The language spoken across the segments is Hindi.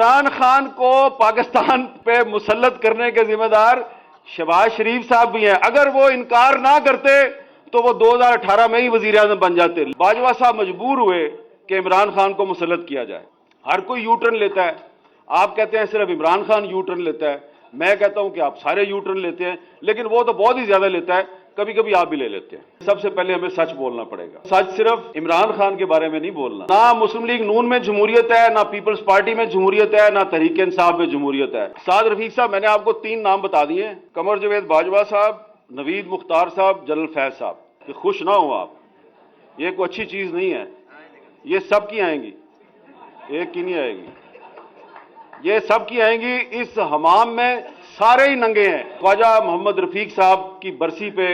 इमरान खान को पाकिस्तान पे मुसल्लत करने के जिम्मेदार शहबाज शरीफ साहब भी हैं। अगर वो इनकार ना करते तो वो 2018 में ही वजीर आजम बन जाते। बाजवा साहब मजबूर हुए कि इमरान खान को मुसल्लत किया जाए। हर कोई यू टर्न लेता है। आप कहते हैं सिर्फ इमरान खान यू टर्न लेता है, मैं कहता हूं कि आप सारे यू टर्न लेते हैं, लेकिन वो तो बहुत ही ज्यादा लेता है, कभी कभी आप भी ले लेते हैं। सबसे पहले हमें सच बोलना पड़ेगा। सच सिर्फ इमरान खान के बारे में नहीं बोलना। ना मुस्लिम लीग नून में जमहूरियत है, ना पीपल्स पार्टी में जमहूरियत है, ना तहरीक इंसाफ में जमहूरियत है। साद रफीक साहब, मैंने आपको 3 नाम बता दिए, कमर जवेद बाजवा साहब, नवीद मुख्तार साहब, जनरल फैज साहब। कि खुश ना हो आप, ये कोई अच्छी चीज नहीं है। ये सब की आएंगी, एक की नहीं आएगी, ये सब की आएंगी। इस हमाम में सारे ही नंगे हैं। ख्वाजा मोहम्मद रफीक साहब की बरसी पे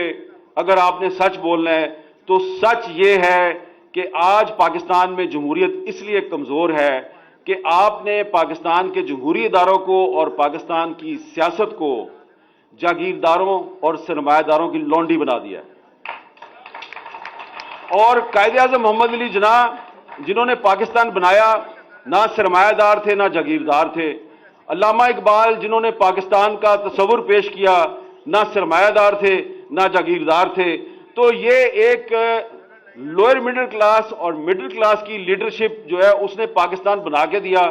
अगर आपने सच बोलना है तो सच ये है कि आज पाकिस्तान में जमहूरियत इसलिए कमजोर है कि आपने पाकिस्तान के जमहूरी इदारों को और पाकिस्तान की सियासत को जागीरदारों और सरमायादारों की लौंडी बना दिया। और कायदे-ए-आज़म मोहम्मद अली जिन्नाह जिन्होंने पाकिस्तान बनाया, ना सरमायादार थे ना जागीरदार थे। अल्लामा इकबाल जिन्होंने पाकिस्तान का तस्वुर पेश किया, ना सरमायादार थे ना जागीरदार थे। तो ये एक लोअर मिडिल क्लास और मिडिल क्लास की लीडरशिप जो है उसने पाकिस्तान बना के दिया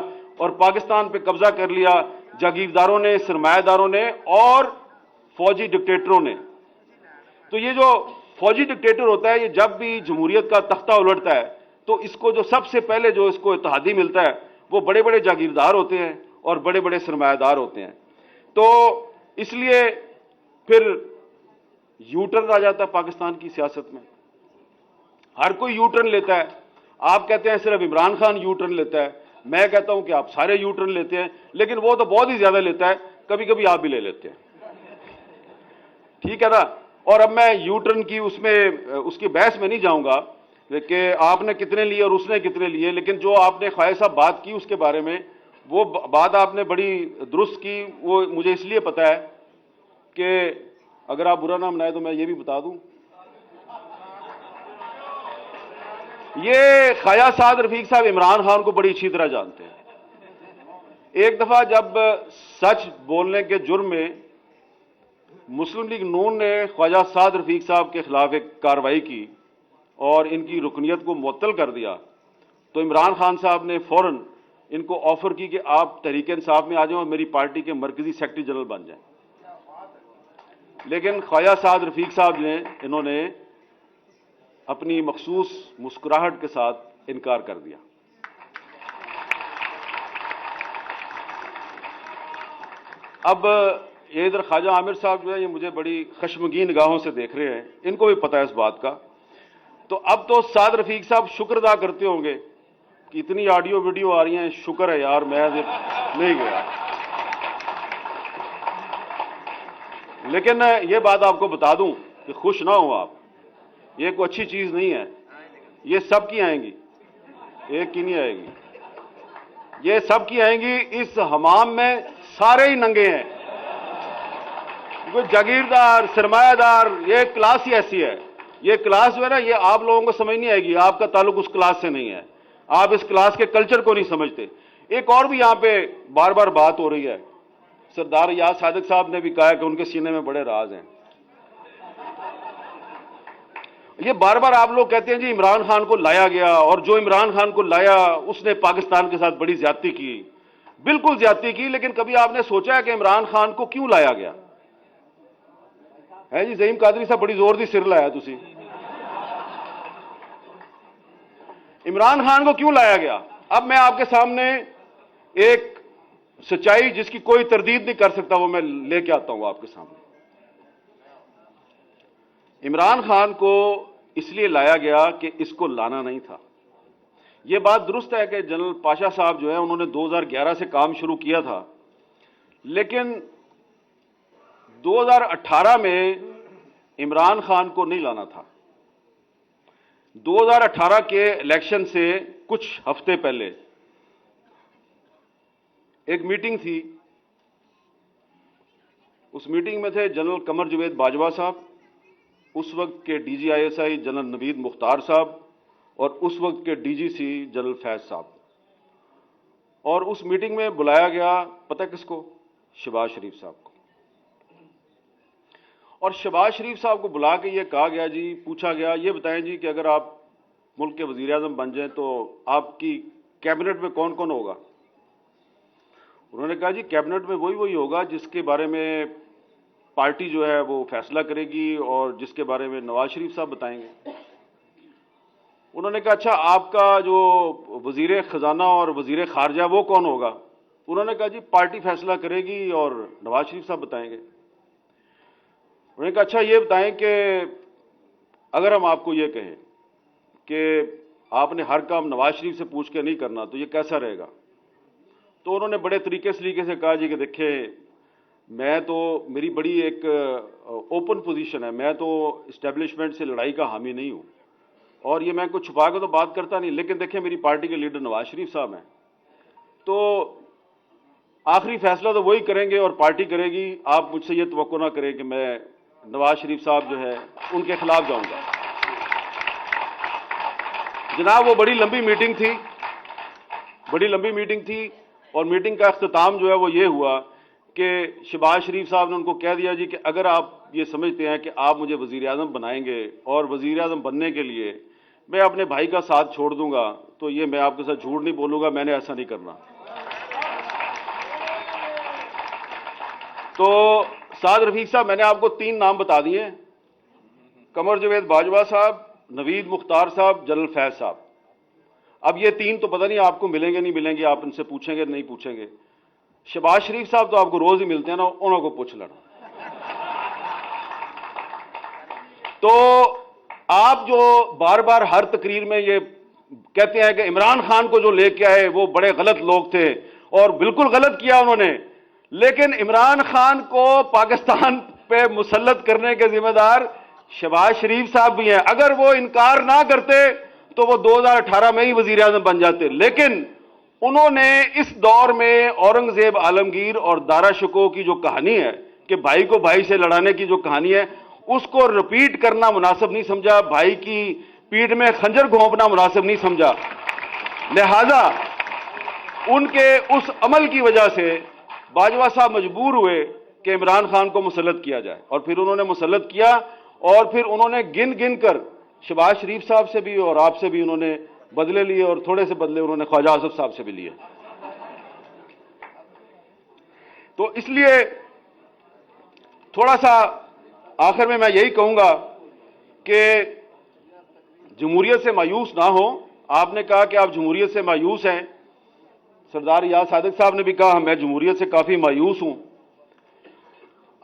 और पाकिस्तान पे कब्जा कर लिया जागीरदारों ने, सरमायादारों ने और फौजी डिक्टेटरों ने। तो ये जो फौजी डिक्टेटर होता है, ये जब भी जमहूरियत का तख्ता उलटता है तो इसको जो सबसे पहले जो इसको इत्तेहादी मिलता है वो बड़े बड़े जागीरदार होते हैं और बड़े बड़े सरमायादार होते हैं। तो इसलिए फिर यू टर्न आ जाता है पाकिस्तान की सियासत में। हर कोई यू टर्न लेता है। आप कहते हैं सिर्फ इमरान खान यू टर्न लेता है, मैं कहता हूं कि आप सारे यू टर्न लेते हैं, लेकिन वो तो बहुत ही ज्यादा लेता है, कभी कभी आप भी ले लेते हैं। ठीक है ना। और अब मैं यू टर्न की उसकी बहस में नहीं जाऊंगा कि आपने कितने लिए और उसने कितने लिए, लेकिन जो आपने ख्वाजा साहब बात की उसके बारे में, वो बात आपने बड़ी दुरुस्त की। वो मुझे इसलिए पता है कि अगर आप बुरा ना मनाए तो मैं ये भी बता दूं, ये ख्वाजा साद रफीक साहब इमरान खान को बड़ी अच्छी तरह जानते हैं। एक दफा जब सच बोलने के जुर्म में मुस्लिम लीग नून ने ख्वाजा साद रफीक साहब के खिलाफ एक कार्रवाई की और इनकी रुकनियत को मुअत्तल कर दिया, तो इमरान खान साहब ने फौरन इनको ऑफर की कि आप तहरीक इंसाफ में आ जाओ और मेरी पार्टी के मरकजी सेक्रेटरी जनरल बन जाएं। लेकिन ख्वाजा साद रफीक साहब ने इन्होंने अपनी मखसूस मुस्कुराहट के साथ इनकार कर दिया। अब ये इधर ख्वाजा आमिर साहब जो है, ये मुझे बड़ी खशमगीन निगाहों से देख रहे हैं, इनको भी पता है इस बात का। तो अब तो साद रफीक साहब शुक्र अदा करते होंगे कि इतनी ऑडियो वीडियो आ रही हैं, शुक्र है यार मैं नहीं गया। लेकिन ये बात आपको बता दूं कि खुश ना हो आप, ये कोई अच्छी चीज नहीं है। ये सब की आएंगी, एक की नहीं आएगी, ये सब की आएंगी। इस हमाम में सारे ही नंगे हैं। कोई जागीरदार, सरमायादार, ये क्लास ही ऐसी है। ये क्लास जो है ना, ये आप लोगों को समझ नहीं आएगी। आपका ताल्लुक उस क्लास से नहीं है, आप इस क्लास के कल्चर को नहीं समझते। एक और भी यहां पे बार बार बात हो रही है, सरदार याद सादिक साहब ने भी कहा कि उनके सीने में बड़े राज हैं। ये बार बार आप लोग कहते हैं जी इमरान खान को लाया गया और जो इमरान खान को लाया उसने पाकिस्तान के साथ बड़ी ज्यादती की। बिल्कुल ज्यादती की, लेकिन कभी आपने सोचा है कि इमरान खान को क्यों लाया गया है? जी ज़हीम कादरी साहब बड़ी जोर दी सिर लाया तुसी। इमरान खान को क्यों लाया गया? अब मैं आपके सामने एक सच्चाई जिसकी कोई तरदीद नहीं कर सकता वो मैं लेके आता हूं आपके सामने। इमरान खान को इसलिए लाया गया कि इसको लाना नहीं था। यह बात दुरुस्त है कि जनरल पाशा साहब जो है उन्होंने 2011 से काम शुरू किया था, लेकिन 2018 में इमरान खान को नहीं लाना था। 2018 के इलेक्शन से कुछ हफ्ते पहले एक मीटिंग थी। उस मीटिंग में थे जनरल कमर जवेद बाजवा साहब, उस वक्त के DGISI जनरल नवीद मुख्तार साहब और उस वक्त के DGC जनरल फैज साहब। और उस मीटिंग में बुलाया गया, पता है किसको? शहबाज शरीफ साहब को। और शहबाज शरीफ साहब को बुला के ये कहा गया जी, पूछा गया, ये बताएं जी कि अगर आप मुल्क के वजीर आज़म बन जाएं तो आपकी कैबिनेट में कौन कौन होगा? उन्होंने कहा जी कैबिनेट में वही होगा जिसके बारे में पार्टी जो है वो फैसला करेगी और जिसके बारे में नवाज शरीफ साहब बताएंगे। उन्होंने कहा अच्छा आपका जो वजीर खजाना और वजीर खारजा वो कौन होगा? उन्होंने कहा जी पार्टी फैसला करेगी और नवाज शरीफ साहब बताएंगे। उन्होंने कहा अच्छा ये बताएं कि अगर हम आपको ये कहें कि आपने हर काम नवाज शरीफ से पूछ के नहीं करना तो ये कैसा रहेगा? तो उन्होंने बड़े तरीके से कहा जी कि देखिए मैं तो, मेरी बड़ी एक ओपन पोजीशन है, मैं तो इस्टेब्लिशमेंट से लड़ाई का हामी नहीं हूं और ये मैं कुछ छुपा के तो बात करता नहीं, लेकिन देखिए मेरी पार्टी के लीडर नवाज शरीफ साहब हैं, तो आखिरी फैसला तो वही करेंगे और पार्टी करेगी। आप मुझसे ये तवक्को ना करें कि मैं नवाज शरीफ साहब जो है उनके खिलाफ जाऊंगा। जनाब वो बड़ी लंबी मीटिंग थी और मीटिंग का अख्ताम जो है वो ये हुआ कि शहबाज शरीफ साहब ने उनको कह दिया जी कि अगर आप ये समझते हैं कि आप मुझे वजीर आज़म बनाएंगे और वजीर आज़म बनने के लिए मैं अपने भाई का साथ छोड़ दूंगा तो ये मैं आपके साथ झूठ नहीं बोलूंगा, मैंने ऐसा नहीं करना। तो साद रफीक साहब, मैंने आपको 3 नाम बता दिए, कमर जवेद बाजवा साहब, नवीद मुख्तार साहब, जलल फैज साहब। अब ये 3 तो पता नहीं आपको मिलेंगे नहीं मिलेंगे, आप इनसे पूछेंगे नहीं पूछेंगे। शहबाज शरीफ साहब तो आपको रोज ही मिलते हैं ना, उन्होंने को पूछ लेना। तो आप जो बार बार हर तकरीर में ये कहते हैं कि इमरान खान को जो लेके आए वो बड़े गलत लोग थे, और बिल्कुल गलत किया उन्होंने, लेकिन इमरान खान को पाकिस्तान पे मुसल्लत करने के जिम्मेदार शहबाज शरीफ साहब भी हैं। अगर वो इनकार ना करते तो वो 2018 में ही वजीर आज़म बन जाते, लेकिन उन्होंने इस दौर में औरंगजेब आलमगीर और दारा शिकोह की जो कहानी है कि भाई को भाई से लड़ाने की जो कहानी है उसको रिपीट करना मुनासिब नहीं समझा, भाई की पीठ में खंजर घोंपना मुनासिब नहीं समझा। लिहाजा उनके उस अमल की वजह से बाजवा साहब मजबूर हुए कि इमरान खान को मुसल्लत किया जाए, और फिर उन्होंने मुसल्लत किया और फिर उन्होंने गिन गिन कर शहबाज शरीफ साहब से भी और आपसे भी उन्होंने बदले लिए और थोड़े से बदले उन्होंने ख्वाजा आसिफ साहब से भी लिए। तो इसलिए थोड़ा सा आखिर में मैं यही कहूंगा कि जमहूरियत से मायूस ना हो। आपने कहा कि आप जमहूरियत से मायूस हैं, सरदार याद सादिक साहब ने भी कहा मैं जमहूरियत से काफी मायूस हूं।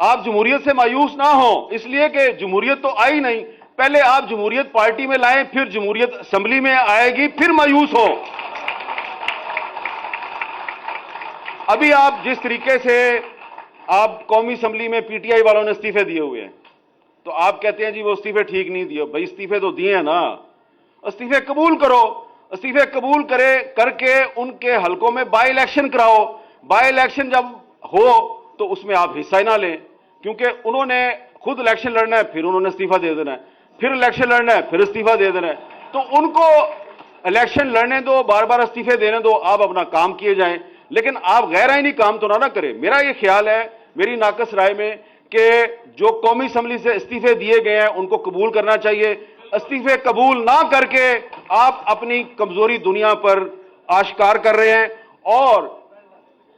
आप जमहूरियत से मायूस ना हो, इसलिए कि जमहूरियत तो आई नहीं, पहले आप जमहूरियत पार्टी में लाएं, फिर जमहूरियत असेंबली में आएगी, फिर मायूस हो। अभी आप जिस तरीके से आप कौमी असेंबली में पीटीआई वालों ने इस्तीफे दिए हुए हैं, तो आप कहते हैं जी वो इस्तीफे ठीक नहीं दिए। भाई इस्तीफे तो दिए हैं ना, इस्तीफे कबूल करो, इस्तीफे कबूल करके उनके हलकों में बाई इलेक्शन कराओ। बाई इलेक्शन जब हो तो उसमें आप हिस्सा ही ना लें, क्योंकि उन्होंने खुद इलेक्शन लड़ना है, फिर उन्होंने इस्तीफा दे देना है, फिर इलेक्शन लड़ना है, फिर इस्तीफा दे देना है। तो उनको इलेक्शन लड़ने दो, बार बार इस्तीफे देने दो, आप अपना काम किए जाएं, लेकिन आप गैर आईनी काम तो ना करें। मेरा ये ख्याल है, मेरी नाकस राय में, कि जो कौमी असेंबली से इस्तीफे दिए गए हैं उनको कबूल करना चाहिए। इस्तीफे कबूल ना करके आप अपनी कमजोरी दुनिया पर आश्कार कर रहे हैं। और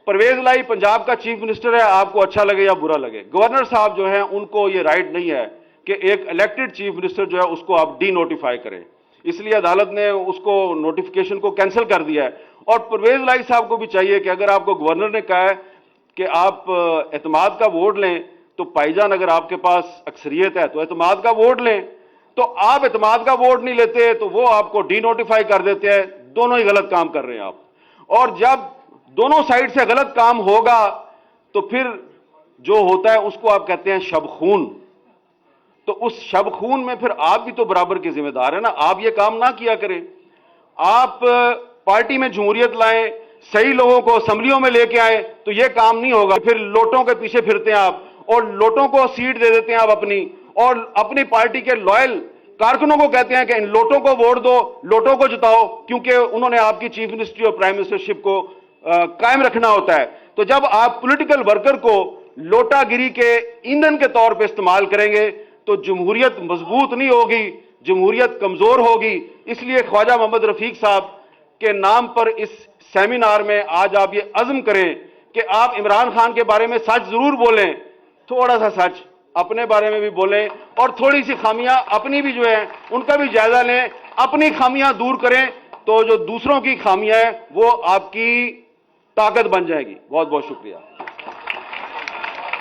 परवेज लाई पंजाब का चीफ मिनिस्टर है, आपको अच्छा लगे या बुरा लगे, गवर्नर साहब जो हैं उनको ये राइट नहीं है कि एक इलेक्टेड चीफ मिनिस्टर जो है उसको आप डी नोटिफाई करें, इसलिए अदालत ने उसको नोटिफिकेशन को कैंसिल कर दिया है। और परवेज लाई साहब को भी चाहिए कि अगर आपको गवर्नर ने कहा है कि आप एतमाद का वोट लें, तो भाईजान अगर आपके पास अक्सरियत है तो एतमाद का वोट लें, तो आप एतमाद का वोट नहीं लेते तो वो आपको डी नोटिफाई कर देते हैं। दोनों ही गलत काम कर रहे हैं आप, और जब दोनों साइड से गलत काम होगा तो फिर जो होता है उसको आप कहते हैं शब खून। तो उस शब खून में फिर आप भी तो बराबर के जिम्मेदार है ना, आप ये काम ना किया करें। आप पार्टी में जमहूरियत लाएं, सही लोगों को असेंबलियों में लेके आए, तो ये काम नहीं होगा। फिर लोटों के पीछे फिरते हैं आप और लोटों को सीट दे देते हैं आप अपनी, और अपनी पार्टी के लॉयल कारकुनों को कहते हैं कि इन लोटों को वोट दो, लोटों को जिताओ, क्योंकि उन्होंने आपकी चीफ मिनिस्ट्री और प्राइम मिनिस्टरशिप को कायम रखना होता है। तो जब आप पॉलिटिकल वर्कर को लोटागिरी के ईंधन के तौर पे इस्तेमाल करेंगे तो जमहूरियत मजबूत नहीं होगी, जमहूरियत कमजोर होगी। इसलिए ख्वाजा मोहम्मद रफीक साहब के नाम पर इस सेमिनार में आज आप ये अज़्म करें कि आप इमरान खान के बारे में सच जरूर बोलें, थोड़ा सा सच अपने बारे में भी बोलें और थोड़ी सी खामियां अपनी भी जो है उनका भी जायजा लें, अपनी खामियां दूर करें तो जो दूसरों की खामियां हैं वो आपकी ताकत बन जाएगी। बहुत बहुत शुक्रिया।